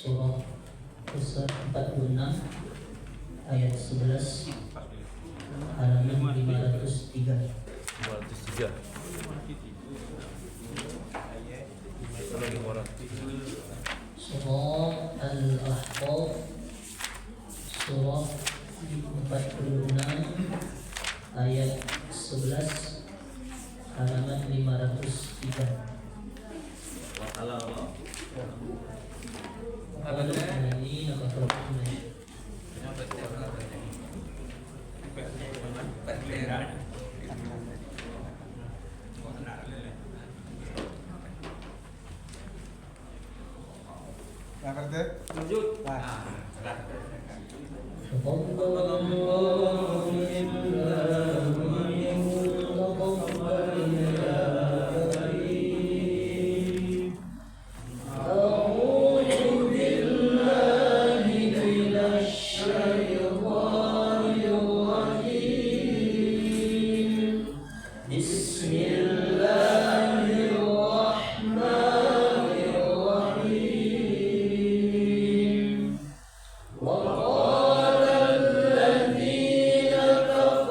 surah Al-46 ayat 11 halaman 503. Surah Al-Ahqaf surah 46 ayat 11 halaman 503. Lanjut. وقال الذين كفروا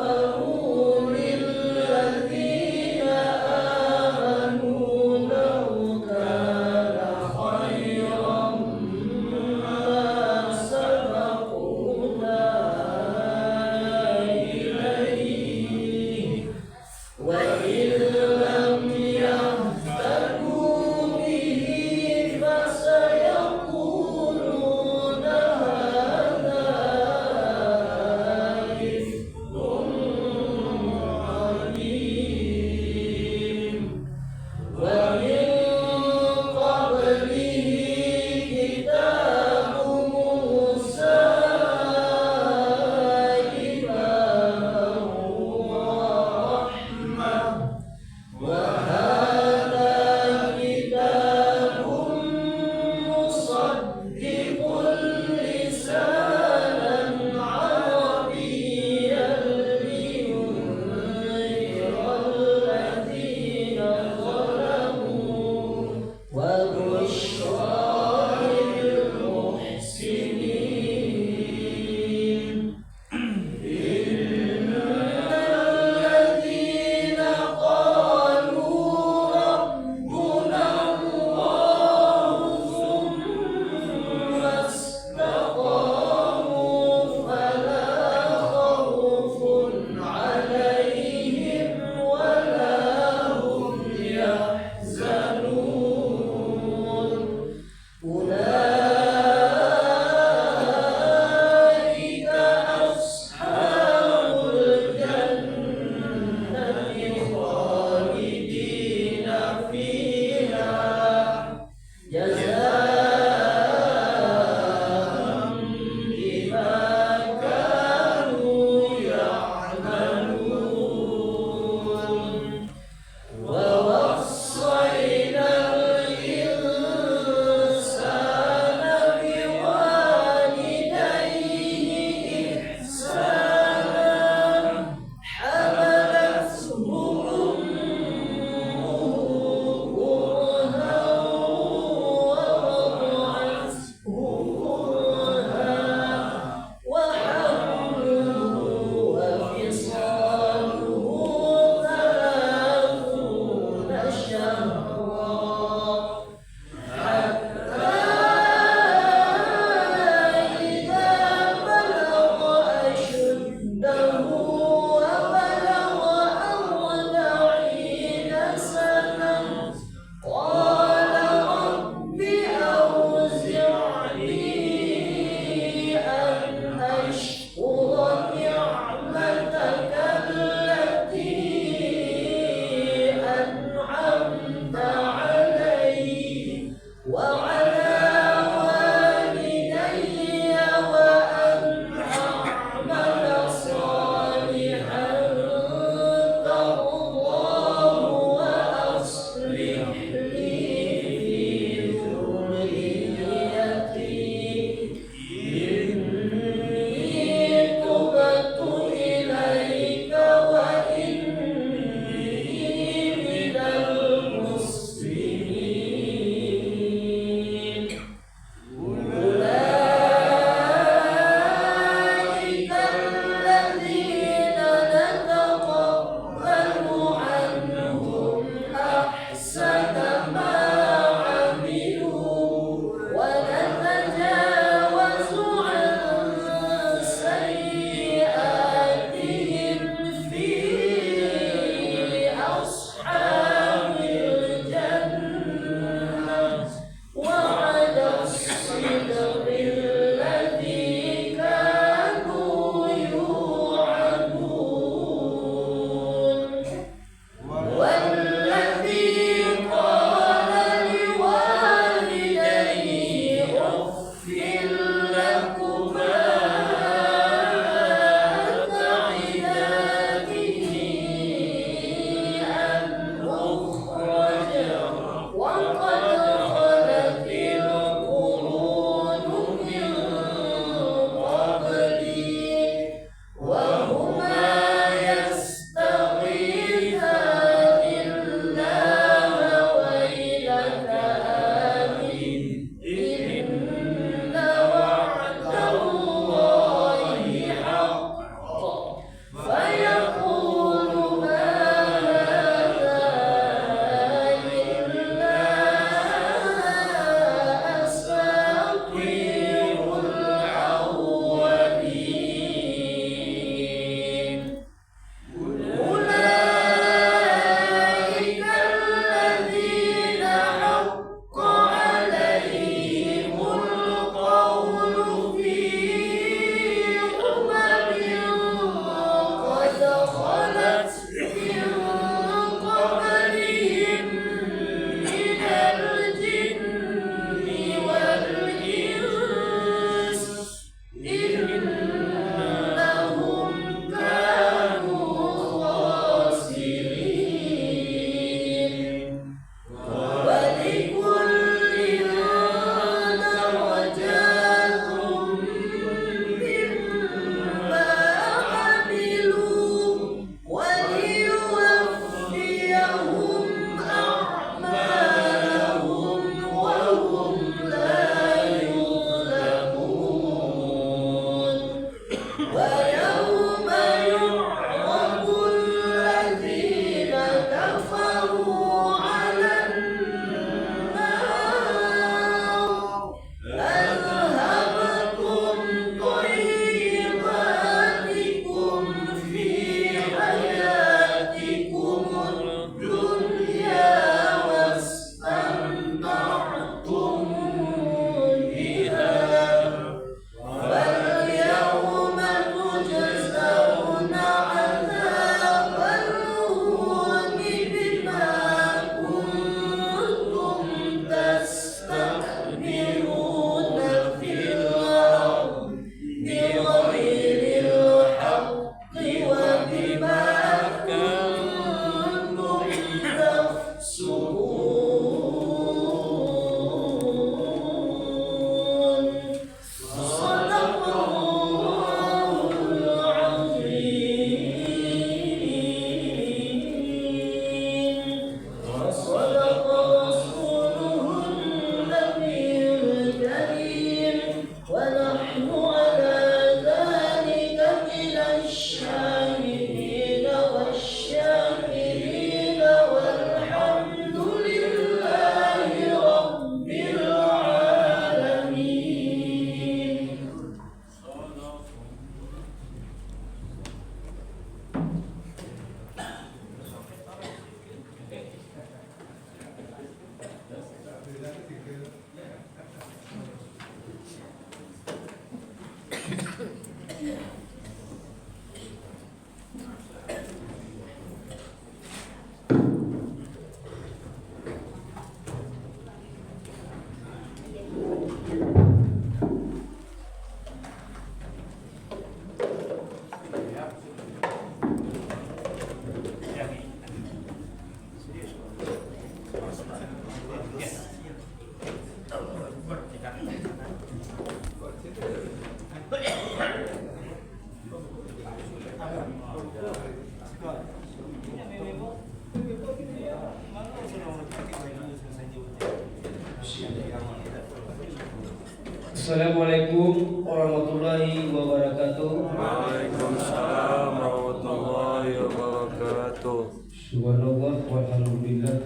Assalamualaikum warahmatullahi wabarakatuh. Waalaikumsalam warahmatullahi wabarakatuh. Subhanallah walhamdulillah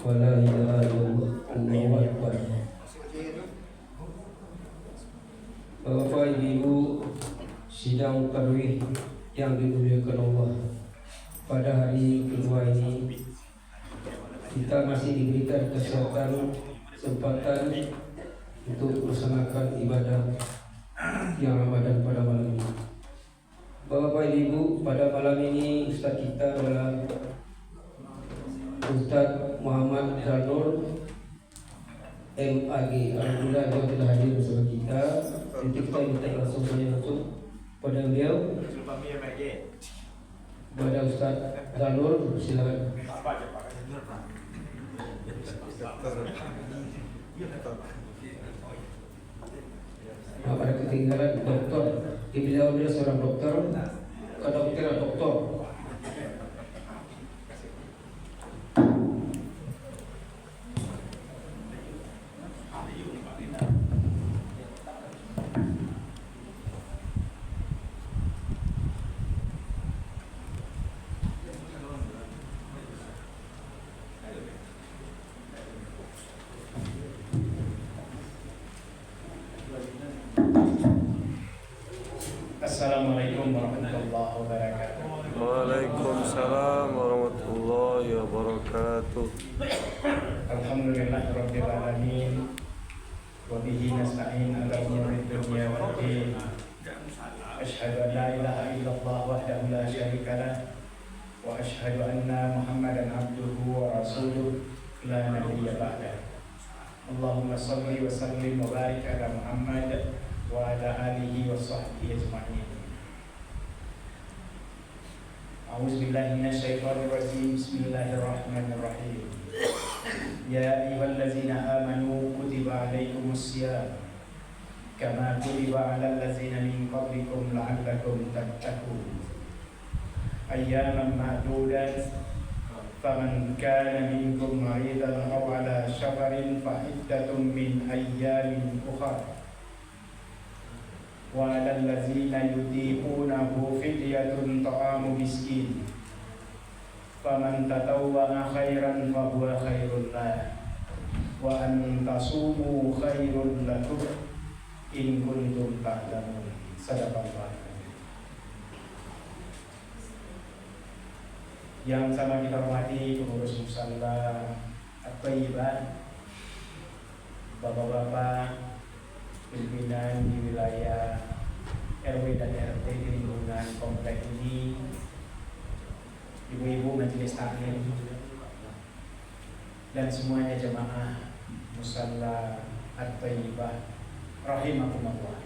wa la ilaha illallah Allahu akbar. Bapak Ibu sidang tarawih yang dimuliakan Allah, pada hari kedua ini kita masih diberikan kesempatan untuk melaksanakan ibadah yang Ramadan pada malam ini. Bapak Ibu, pada malam ini Ustaz kita adalah Ustaz Muhammad Zanur MAG. Alhamdulillah dia telah hadir bersama kita. Nanti kita minta langsung pada beliau, pada Ustaz Zanur, silakan. Pada ketinggalan dokter, beliau seorang dokter, kedokteran dokter. Assalamualaikum warahmatullahi wabarakatuh. Waalaikumsalam warahmatullahi wabarakatuh. Alhamdulillahirabbil alamin. Wa bihi nasta'in 'ala umuri dunya wad din. Asyhadu an la ilaha illallah wahdahu la syarika lah wa asyhadu anna Muhammadan abduhu wa rasuluh la nabiyya ba'dah. Allahumma shalli wa sallim wa barik ala Muhammad wa ala alihi wa sahbihi ajma'in. A'udzubillahi minasyaitonir rajim. Bismillahirrahmanirrahim. Ya ayyuhallazina amanu kutiba alaikumusiyam kama kutiba alal ladzina min qablikum la'allakum tattaqun. Ayyaman ma'dudat faman kana minkum maridan aw ala safarin fa iddatun min ayyamin ukhra. Wa 'alal ladzina yutiqunahu fidyatun ta'amu miskin. Faman tatawwa'a khairan fa huwa khairul lah. Wa an tasumu khairul lakum in kuntum ta'lamun. Sadaqallah. Yang sama kita hormati pengurus musalla At-Thayyibah, bapak-bapak pimpinan di wilayah RW dan RT di lingkungan komplek ini, ibu-ibu majelis taklim, dan semuanya jemaah musalla At-Thayyibah rahimakumullah.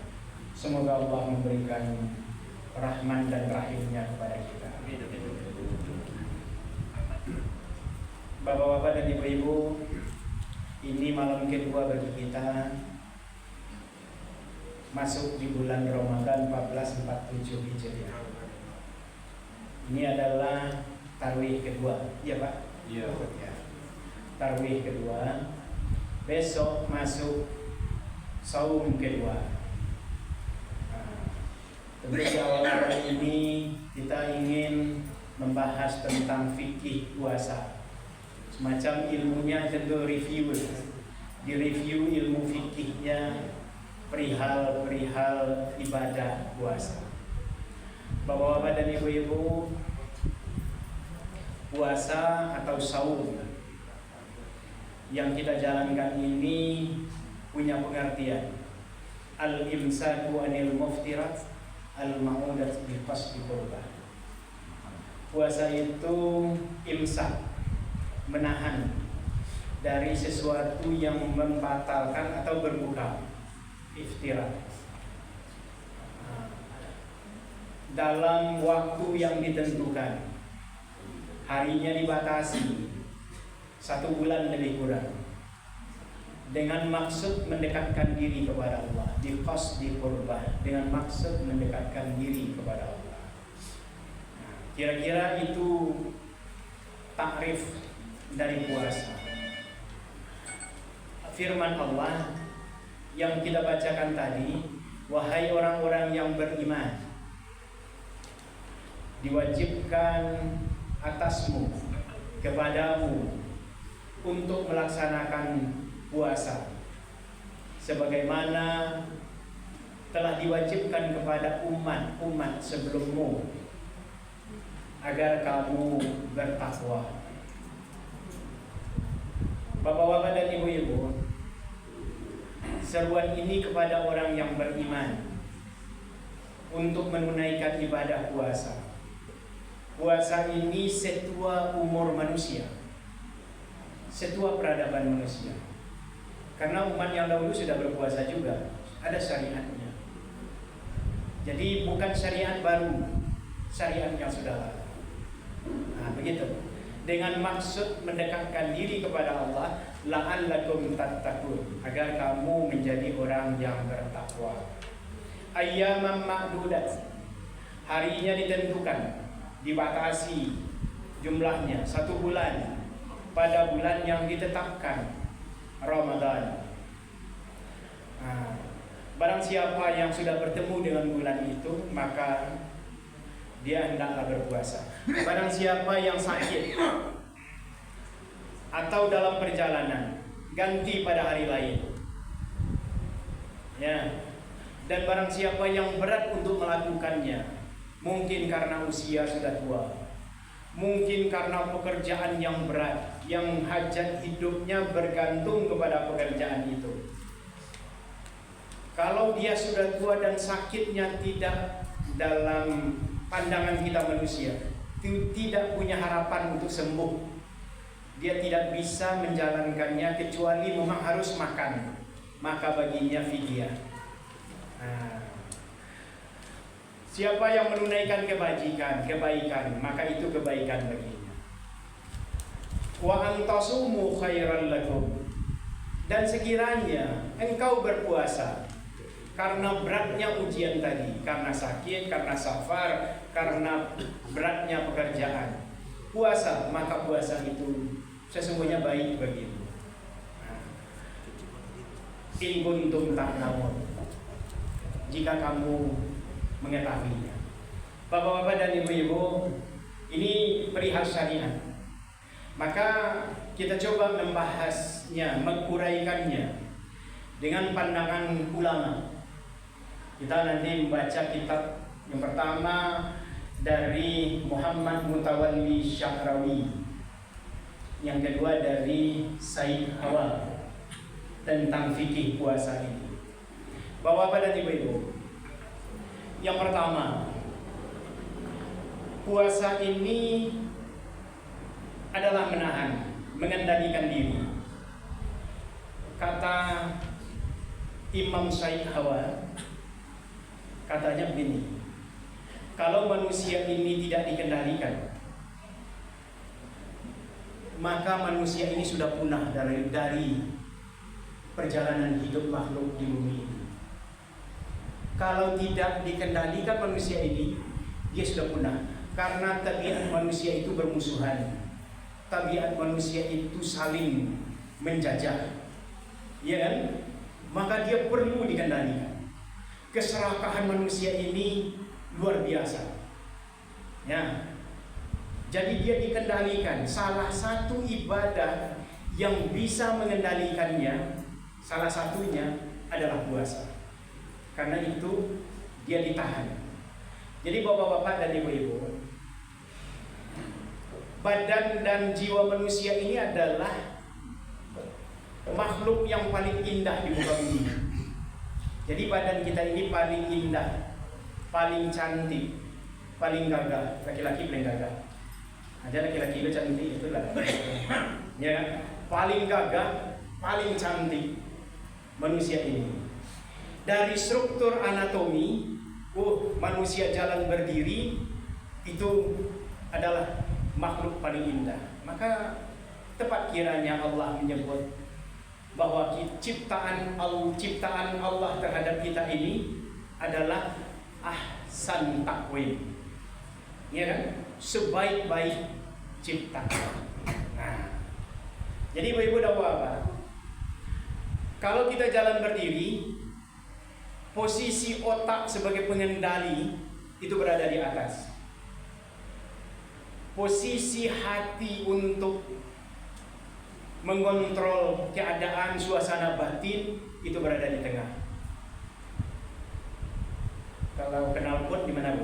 Semoga Allah memberikan rahman dan rahimnya kepada kita. Bapak-bapak dan ibu-ibu, ini malam kedua bagi kita masuk di bulan Ramadan 1447 Hijriah. Ini adalah tarawih kedua, iya Pak? Iya. Ya. Tarawih kedua. Besok masuk saum kedua. Tentu di awal ini kita ingin membahas tentang fikih puasa. Semacam ilmunya tentu review, direview ilmu fikihnya perihal ibadah puasa. Bapak-bapak dan ibu-ibu, puasa atau saum yang kita jalankan ini punya pengertian. Al-imsaku anil muftirat al-ma'udat biqasdi qurbah. Puasa itu imsak, menahan dari sesuatu yang membatalkan atau berbuka, iftirat, dalam waktu yang ditentukan. Harinya dibatasi 1 bulan lebih kurang, dengan maksud mendekatkan diri kepada Allah, biqasdi qurbah, dengan maksud mendekatkan diri kepada Allah. Kira-kira itu takrif dari puasa. Firman Allah yang kita bacakan tadi, wahai orang-orang yang beriman, diwajibkan atasmu, kepadamu untuk melaksanakan puasa sebagaimana telah diwajibkan kepada umat-umat sebelummu agar kamu bertakwa. Bapak-bapak dan ibu-ibu, seruan ini kepada orang yang beriman untuk menunaikan ibadah puasa. Puasa ini setua umur manusia, setua peradaban manusia. Karena umat yang dahulu sudah berpuasa juga, ada syariatnya. Jadi bukan syariat baru, syariat yang sudah lama. Nah, begitu. Dengan maksud mendekatkan diri kepada Allah, la'allakum tattaqun, agar kamu menjadi orang yang bertakwa. Ayyaman ma'dudat, harinya ditentukan, dibatasi jumlahnya 1 bulan pada bulan yang ditetapkan, Ramadan. Barang siapa yang sudah bertemu dengan bulan itu, maka dia hendaklah berpuasa. Barang siapa yang sakit atau dalam perjalanan, ganti pada hari lain. Ya. Dan barang siapa yang berat untuk melakukannya, mungkin karena usia sudah tua, mungkin karena pekerjaan yang berat, yang hajat hidupnya bergantung kepada pekerjaan itu. Kalau dia sudah tua dan sakitnya tidak dalam pandangan kita manusia, tidak punya harapan untuk sembuh, dia tidak bisa menjalankannya kecuali memang harus makan, maka baginya fidyah. Siapa yang menunaikan kebaikan, maka itu kebaikan baginya. Wa antasumu khairan lakum, dan sekiranya engkau berpuasa karena beratnya ujian tadi, karena sakit, karena safar, karena beratnya pekerjaan, puasa, maka puasa itu sesungguhnya baik bagimu. In kuntum ta'lamun, jika kamu mengetahuinya. Bapak-bapak dan ibu-ibu, ini perihal syariat. Maka kita coba membahasnya, menguraikannya dengan pandangan ulama. Kita nanti membaca kitab yang pertama dari Muhammad Mutawalli Syahrawi, yang kedua dari Said Hawa tentang fikih puasa ini. Bapak-bapak dan ibu-ibu, yang pertama, puasa ini adalah menahan, mengendalikan diri. Kata Imam Said Hawa, katanya begini, kalau manusia ini tidak dikendalikan, maka manusia ini sudah punah dari perjalanan hidup makhluk di bumi ini. Kalau tidak dikendalikan manusia ini, dia sudah punah. Karena tabiat manusia itu bermusuhan, tabiat manusia itu saling menjajah, ya kan? Maka dia perlu dikendalikan. Keserakahan manusia ini luar biasa, ya. Jadi dia dikendalikan. Salah satu ibadah yang bisa mengendalikannya, salah satunya adalah puasa. Karena itu dia ditahan. Jadi bapak-bapak dan ibu-ibu, badan dan jiwa manusia ini adalah makhluk yang paling indah di muka bumi. Jadi badan kita ini paling indah, paling cantik, paling gagah. Laki-laki paling gagah. Ada laki-laki itu cantik, itulah. Ya kan? Paling gagah, paling cantik manusia ini. Dari struktur anatomi, manusia jalan berdiri itu adalah makhluk paling indah. Maka tepat kiranya Allah menyebut bahwa ciptaan Allah terhadap kita ini adalah ahsan taqwim, ya kan? Sebaik-baik ciptaan. Nah, jadi ibu-ibu dan bapak, Kalau kita jalan berdiri, posisi otak sebagai pengendali itu berada di atas. Posisi hati untuk mengontrol keadaan suasana batin itu berada di tengah. Kalau knalpot di mana, Bu?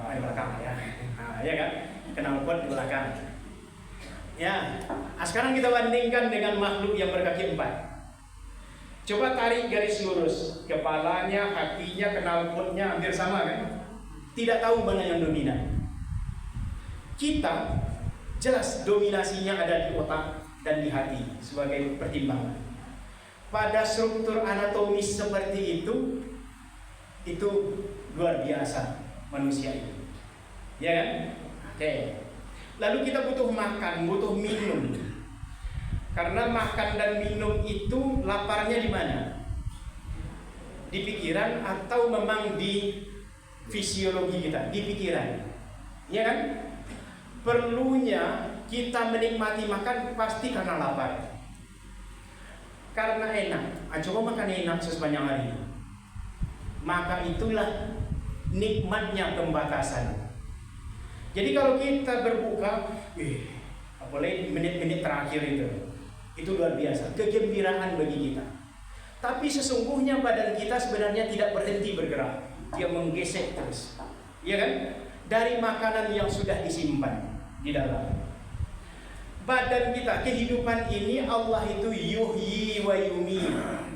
Di belakang ya. Nah, ya kan? Knalpot di belakang. Ya. Sekarang kita bandingkan dengan makhluk yang berkaki 4. Coba tarik garis lurus. Kepalanya, hatinya, knalpotnya hampir sama kan? Tidak tahu mana yang dominan. Kita jelas dominasinya ada di otak dan di hati sebagai pertimbangan. Pada struktur anatomis seperti itu luar biasa manusia itu, ya kan? Oke. Lalu kita butuh makan, butuh minum. Karena makan dan minum itu laparnya di mana? Di pikiran atau memang di fisiologi kita? Di pikiran, ya kan? Perlunya kita menikmati makan pasti karena lapar, karena enak. Coba makan enak sepanjang hari, maka itulah nikmatnya pembatasan. Jadi kalau kita berbuka, apalagi menit-menit terakhir itu luar biasa, kegembiraan bagi kita. Tapi sesungguhnya badan kita sebenarnya tidak berhenti bergerak, dia menggesek terus, ya kan? Dari makanan yang sudah disimpan di dalam badan kita. Kehidupan ini Allah itu yuhyi wa yumi,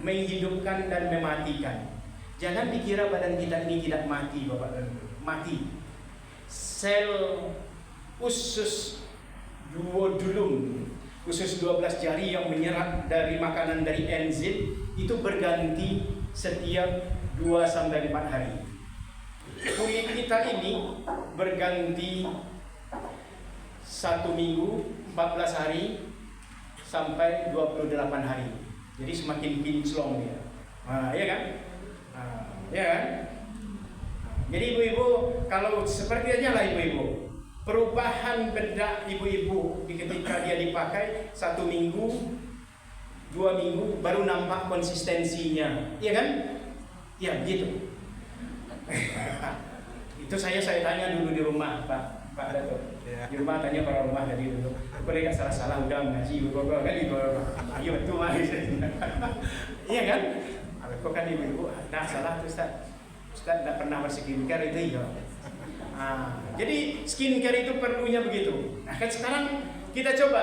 menghidupkan dan mematikan. Jangan dikira badan kita ini tidak mati, Bapak dan Ibu. Mati. Sel usus duodenum, usus 12 jari yang menyerap dari makanan dari enzim itu berganti setiap 2-4 hari. Kulit kita ini berganti 1 minggu, 14 hari sampai 28 hari. Jadi semakin kinclong dia. Ya kan? Ya kan? Jadi ibu-ibu, kalau seperti aja lah ibu-ibu, perubahan bedak ibu-ibu ketika dia dipakai 1 minggu, 2 minggu baru nampak konsistensinya, ya kan? Ya gitu. Itu saya tanya dulu di rumah, Pak Dato. Di rumah tanya para rumah tadi dulu. Boleh nggak salah-salah udah ngaji, bapak kan ibu. Ayo itu mari. Iya kan? Kok kan ibu, nah salah tuh Ustaz tidak pernah berskincare itu ya. Jadi skincare itu perlunya begitu. Nah kan sekarang kita coba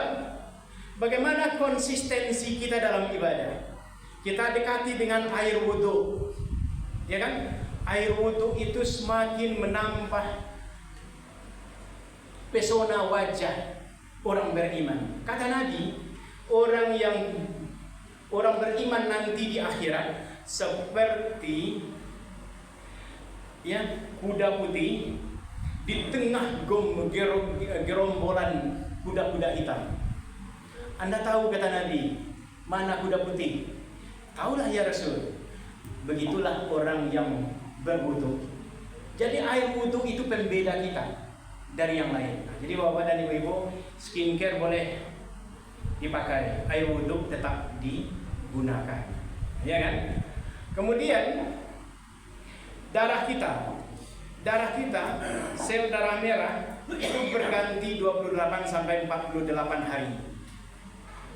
bagaimana konsistensi kita dalam ibadah. Kita dekati dengan air wudhu, ya kan? Air wudhu itu semakin menambah pesona wajah orang beriman. Kata Nabi, orang beriman nanti di akhirat seperti kuda putih di tengah gerombolan kuda-kuda hitam. Anda tahu kata Nabi, mana kuda putih? Taulah ya Rasul. Begitulah orang yang berwudu. Jadi air wudu itu pembeda kita dari yang lain. Jadi Bapak dan Ibu, skincare boleh dipakai, air wudu tetap digunakan, ya kan? Kemudian darah kita, sel darah merah itu berganti 28 sampai 48 hari.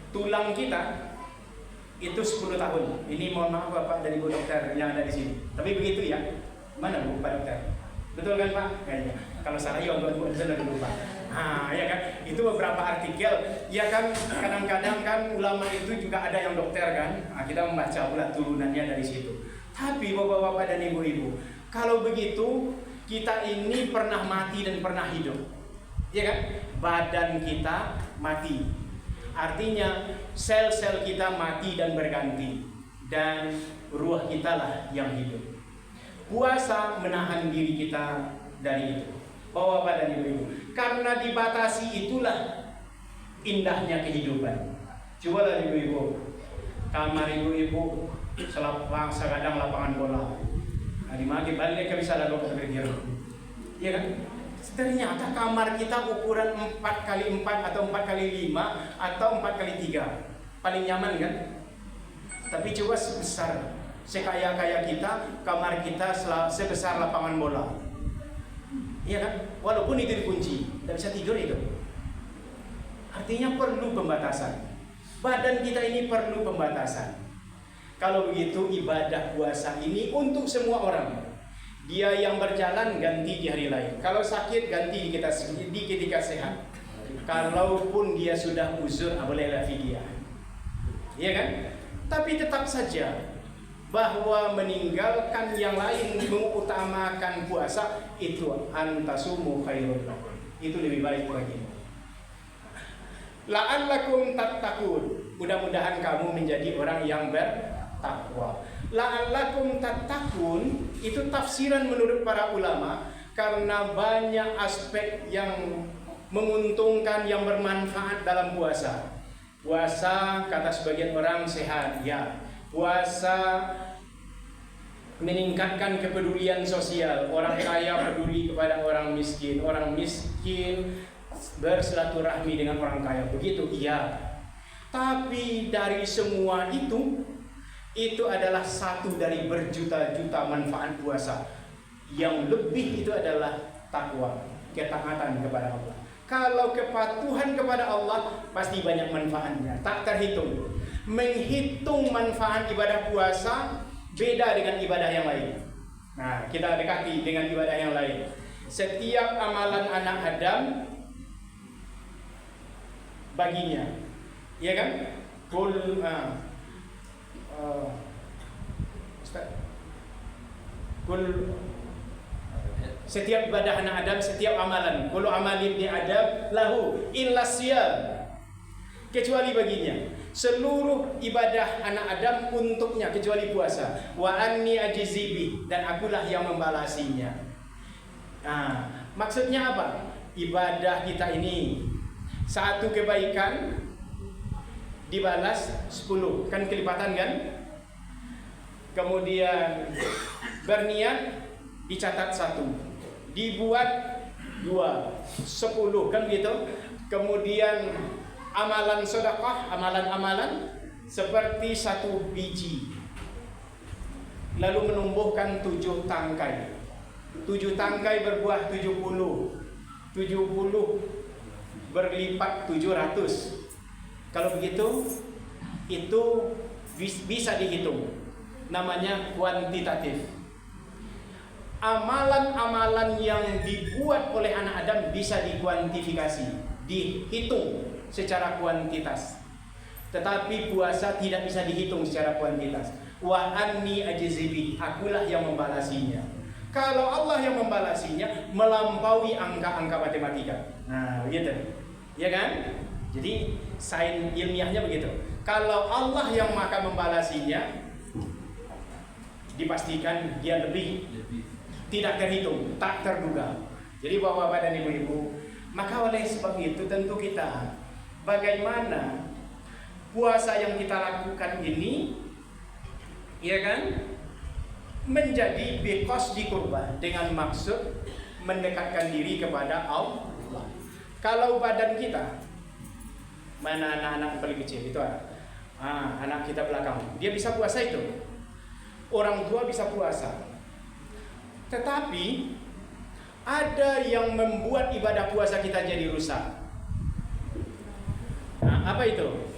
Tulang kita itu 10 tahun. Ini mohon maaf Bapak dan Ibu dokter yang ada di sini. Tapi begitu ya. Mana Bu Pak dokter? Betul kan Pak? Kayaknya. Kalau salah ya Ibu sudah lupa. Ya kan? Itu beberapa artikel. Ya kan kadang-kadang kan ulama itu juga ada yang dokter kan. Kita membaca pula turunannya dari situ. Tapi Bapak-bapak dan Ibu-ibu, kalau begitu kita ini pernah mati dan pernah hidup. Ya kan? Badan kita mati. Artinya sel-sel kita mati dan berganti, dan ruh kita lah yang hidup. Puasa menahan diri kita dari itu. Bapak dan Ibu-ibu, karena dibatasi itulah indahnya kehidupan. Cobalah Ibu-ibu, kamar Ibu-ibu kadang lapangan bola. Di magi balik bisa lalu berpikir, ya kan? Ternyata kamar kita ukuran 4x4 atau 4x5 atau 4x3 paling nyaman kan? Tapi coba sebesar, sekaya-kaya kita, kamar kita sebesar lapangan bola. Iya kan? Walaupun itu dikunci, tidak bisa tidur itu. Artinya perlu pembatasan. Badan kita ini perlu pembatasan. Kalau begitu ibadah puasa ini untuk semua orang. Dia yang berjalan ganti di hari lain. Kalau sakit ganti di ketika sehat. Kalaupun dia sudah uzur bolehlah fidyah. Iya kan? Tapi tetap saja bahwa meninggalkan yang lain, mengutamakan puasa itu antasumu khairul lakum. Itu lebih baik bagimu. La'allakum tattaqun. Mudah-mudahan kamu menjadi orang yang bertakwa. La'allakum tattaqun itu tafsiran menurut para ulama karena banyak aspek yang menguntungkan, yang bermanfaat dalam puasa. Puasa kata sebagian orang sehat, ya. Puasa meningkatkan kepedulian sosial. Orang kaya peduli kepada orang miskin bersilaturahmi dengan orang kaya. Begitu, iya. Tapi dari semua itu adalah satu dari berjuta-juta manfaat puasa. Yang lebih itu adalah takwa, ketaatan kepada Allah. Kalau kepatuhan kepada Allah pasti banyak manfaatnya, tak terhitung. Menghitung manfaat ibadah puasa beda dengan ibadah yang lain. Nah, kita dekati dengan ibadah yang lain. Setiap amalan anak Adam baginya, ya kan? Setiap ibadah anak Adam, setiap amalan, kullu amali ibni Adam lahu illa siyam, kecuali baginya. Seluruh ibadah anak Adam untuknya kecuali puasa. Wa anni ajizibi, dan akulah yang membalasinya. Nah, maksudnya apa? Ibadah kita ini satu kebaikan dibalas 10, kan kelipatan kan? Kemudian berniat dicatat 1. Dibuat 2, 10, kan gitu. Kemudian amalan sedekah, amalan-amalan seperti 1 biji, lalu menumbuhkan 7 tangkai. 7 tangkai berbuah 70. 70 berlipat 700. Kalau begitu, itu bisa dihitung. Namanya kuantitatif. Amalan-amalan yang dibuat oleh anak Adam bisa dikuantifikasi, dihitung secara kuantitas. Tetapi puasa tidak bisa dihitung secara kuantitas. Wa anni ajzibi, akulah yang membalasinya. Kalau Allah yang membalasinya melampaui angka-angka matematika. Nah, begitu. Ya kan? Jadi sains ilmiahnya begitu. Kalau Allah yang akan membalasinya, dipastikan dia lebih tidak terhitung, tak terduga. Jadi Bapak-bapak dan Ibu-ibu, maka oleh sebab itu tentu kita bagaimana puasa yang kita lakukan ini, ya kan, menjadi biqasdi qurban, dengan maksud mendekatkan diri kepada Allah. Kalau badan kita, mana anak-anak paling kecil itu anak kita belakang, dia bisa puasa itu. Orang tua bisa puasa. Tetapi ada yang membuat ibadah puasa kita jadi rusak. Nah, apa itu?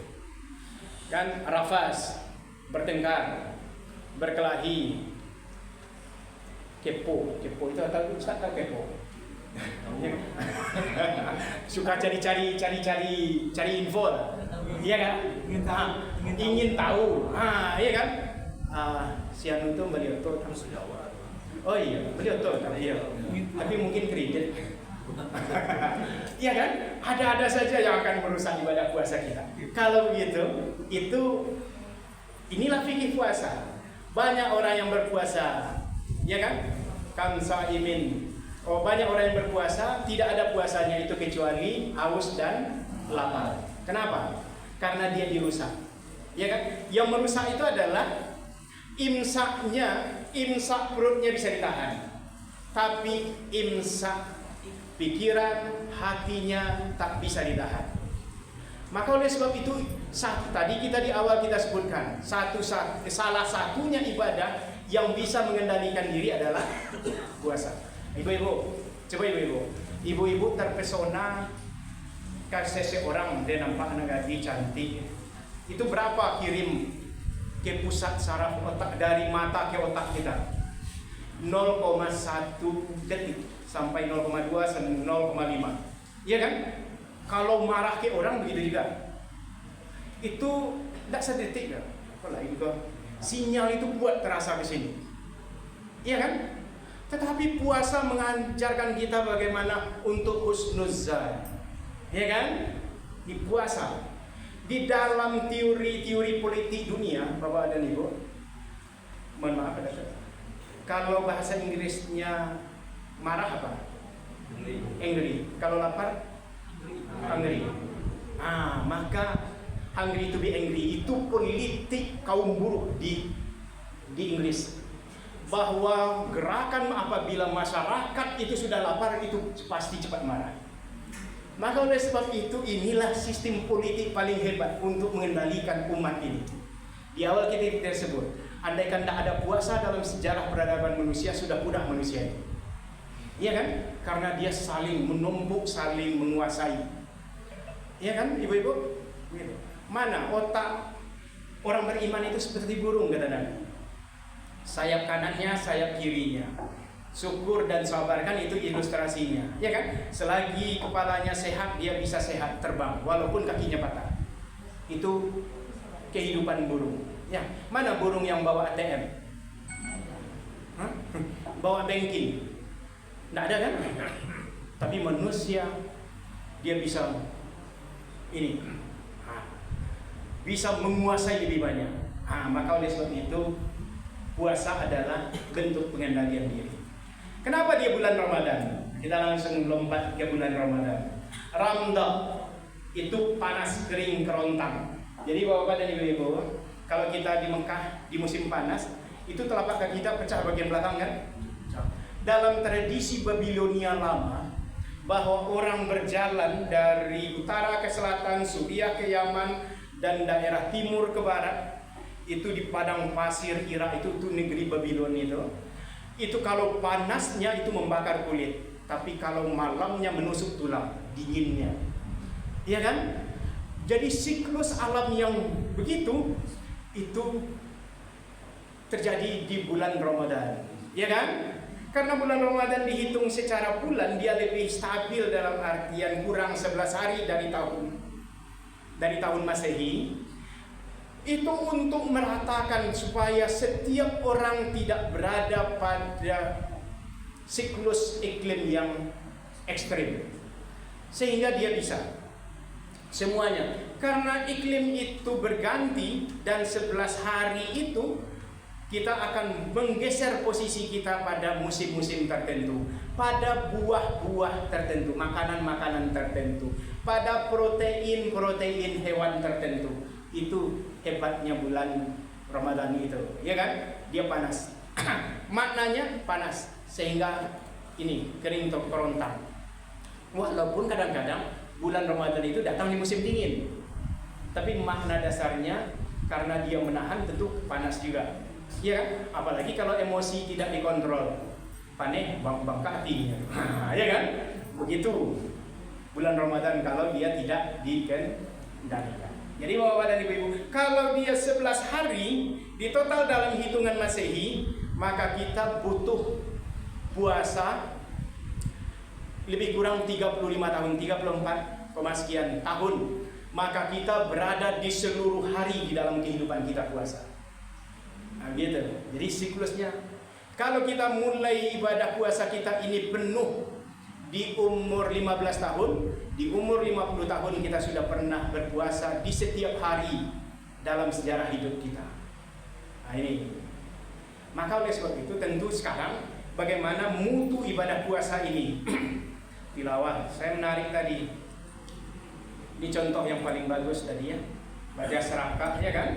Kan rafas, bertengkar, berkelahi, kepo itu atau Ustaz tahu kepo? Suka cari info, iya kan? Ingin tahu, iya kan? Si Anu tuh beliau tuh kan sudah. Oh iya, beliau tuh kan iya. Tapi mungkin kredit. Iya kan? Ada saja yang akan merusak ibadah puasa kita. Kalau begitu, inilah fikih puasa. Banyak orang yang berpuasa, ya kan? Kam saimin. Oh, banyak orang yang berpuasa, tidak ada puasanya itu kecuali haus dan lapar. Kenapa? Karena dia dirusak. Ya kan? Yang merusak itu adalah imsak perutnya bisa ditahan, tapi imsak pikiran, hatinya tak bisa ditahan. Maka oleh sebab itu tadi kita di awal kita sebutkan salah satunya ibadah yang bisa mengendalikan diri adalah puasa. Ibu-ibu, coba ibu-ibu terpesona kasih seorang dia nampak anak gadis cantik. Itu berapa kirim ke pusat saraf otak dari mata ke otak kita? 0,1 detik sampai 0,2 sampai 0,5. Iya kan? Kalau marah ke orang begitu juga. Itu tidak sedetik kan? Apalagi juga sinyal itu buat terasa ke sini. Iya kan? Tetapi puasa mengajarkan kita bagaimana untuk husnuzan. Iya kan? Di puasa. Di dalam teori-teori politik dunia, Bapak dan Ibu, mohon maaf kalau bahasa Inggrisnya marah apa? Angry. Kalau lapar? Hungry. Maka hungry to be angry itu politik kaum buruh di Inggris. Bahwa gerakan apabila masyarakat itu sudah lapar itu pasti cepat marah. Maka oleh sebab itu inilah sistem politik paling hebat untuk mengendalikan umat ini. Di awal kita tersebut, andaikan tidak ada puasa dalam sejarah peradaban manusia sudah punah manusia ini. Iya kan? Karena dia saling menumpuk, saling menguasai. Iya kan, ibu-ibu? Mana otak orang beriman itu seperti burung kata Nabi. Sayap kanannya, sayap kirinya. Syukur dan sabar, kan itu ilustrasinya, ya kan? Selagi kepalanya sehat, dia bisa sehat terbang, walaupun kakinya patah. Itu kehidupan burung. Ya, mana burung yang bawa ATM? Bawa banking? Nggak ada kan? Tapi manusia, dia bisa bisa menguasai lebih banyak. Maka oleh sebab itu puasa adalah bentuk pengendalian diri. Kenapa dia bulan Ramadan? Kita langsung lompat ke bulan Ramadan. Ramdah itu panas, kering, kerontang. Jadi bapak dan ibu-ibu, kalau kita di Mekah di musim panas, itu telapak kaki kita pecah bagian belakang kan? Dalam tradisi Babilonia lama, bahwa orang berjalan dari utara ke selatan, Suriah ke Yaman, dan daerah timur ke barat, itu di padang pasir Irak itu negeri Babilon itu kalau panasnya itu membakar kulit, tapi kalau malamnya menusuk tulang, dinginnya. Iya kan? Jadi siklus alam yang begitu itu terjadi di bulan Ramadan. Iya kan? Karena bulan Ramadan dihitung secara bulan, dia lebih stabil dalam artian kurang 11 hari dari tahun Masehi. Itu untuk meratakan supaya setiap orang tidak berada pada siklus iklim yang ekstrim, sehingga dia bisa semuanya. Karena iklim itu berganti dan 11 hari itu kita akan menggeser posisi kita pada musim-musim tertentu, pada buah-buah tertentu, makanan-makanan tertentu, pada protein-protein hewan tertentu. Itu hebatnya bulan Ramadan itu, ya kan? Dia panas. Maknanya panas, sehingga ini kering atau kerontang. Walaupun kadang-kadang bulan Ramadan itu datang di musim dingin, tapi makna dasarnya karena dia menahan tentu panas juga, ya kan? Apalagi kalau emosi tidak dikontrol, panik bangka hatinya, ya kan? Begitu bulan Ramadan kalau dia tidak dikendalikan. Jadi bapak dan ibu-ibu, kalau dia 11 hari di total dalam hitungan Masehi, maka kita butuh puasa lebih kurang 35 tahun, 34, sekian tahun. Maka kita berada di seluruh hari di dalam kehidupan kita puasa. Gitu. Jadi siklusnya, kalau kita mulai ibadah puasa kita ini penuh di umur 15 tahun, di umur 50 tahun kita sudah pernah berpuasa di setiap hari dalam sejarah hidup kita. Ini. Maka oleh sebab itu tentu sekarang bagaimana mutu ibadah puasa ini. Tilawah, saya menarik tadi. Ini contoh yang paling bagus tadi ya. Baca serakah ya kan?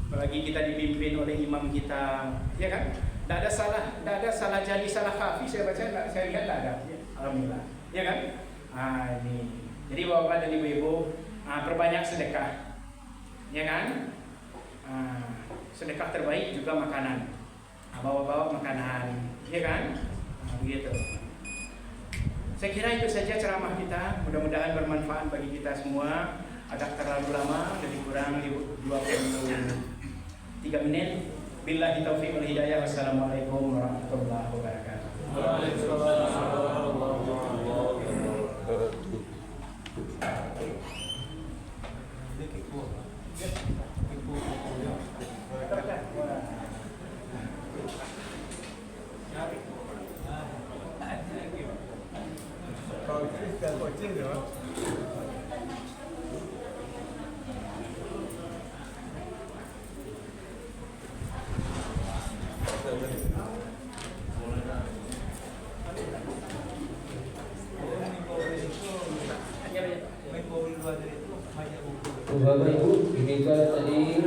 Apalagi kita dipimpin oleh imam kita, ya kan? Tidak ada salah jadi salah kafi. Saya baca, saya lihat tidak ada. Alhamdulillah, ya kan? Ini. Jadi bapak dan ibu-ibu, perbanyak sedekah, ya kan? Sedekah terbaik juga makanan. Bawa-bawa makanan, ya kan? Begitu. Saya kira itu saja ceramah kita. Mudah-mudahan bermanfaat bagi kita semua. Agak terlalu lama, lebih kurang 23 menit. Billahi taufiq wal hidayah. Wassalamualaikum warahmatullahi wabarakatuh. Waalaikumsalam warahmatullahi wabarakatuh. Bapak Ibu, demikian tadi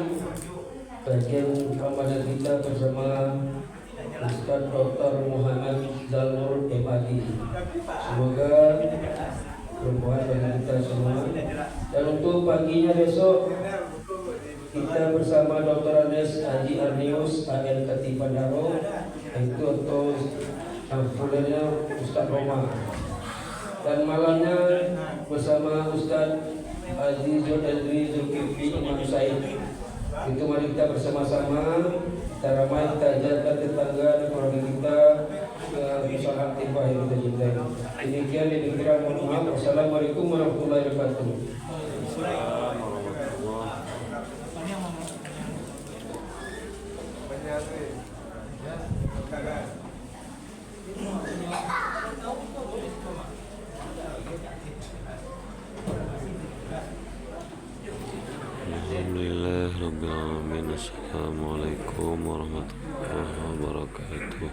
kajian ramadan kita bersama Ustaz Dr. Muhammad Zalnur MAD. Semoga berbuah bagi kita semua. Dan untuk paginya besok kita bersama Dr. Anes Haji Arnius AL Katipan Daro, itu untuk fulernya Ustaz Roma. Dan malamnya bersama Ustaz Azizul Adri Zulkifli Imam Said. Itu mari kita bersama-sama kita ramai, kita ajarkan tetangga dan keluarga kita ke usaha tiba yang kita cintai. Demikian yang dikira, mohon maaf. Wassalamualaikum warahmatullahi wabarakatuh. Alhamdulillah Rabbil Alamin. Assalamualaikum warahmatullahi wabarakatuh.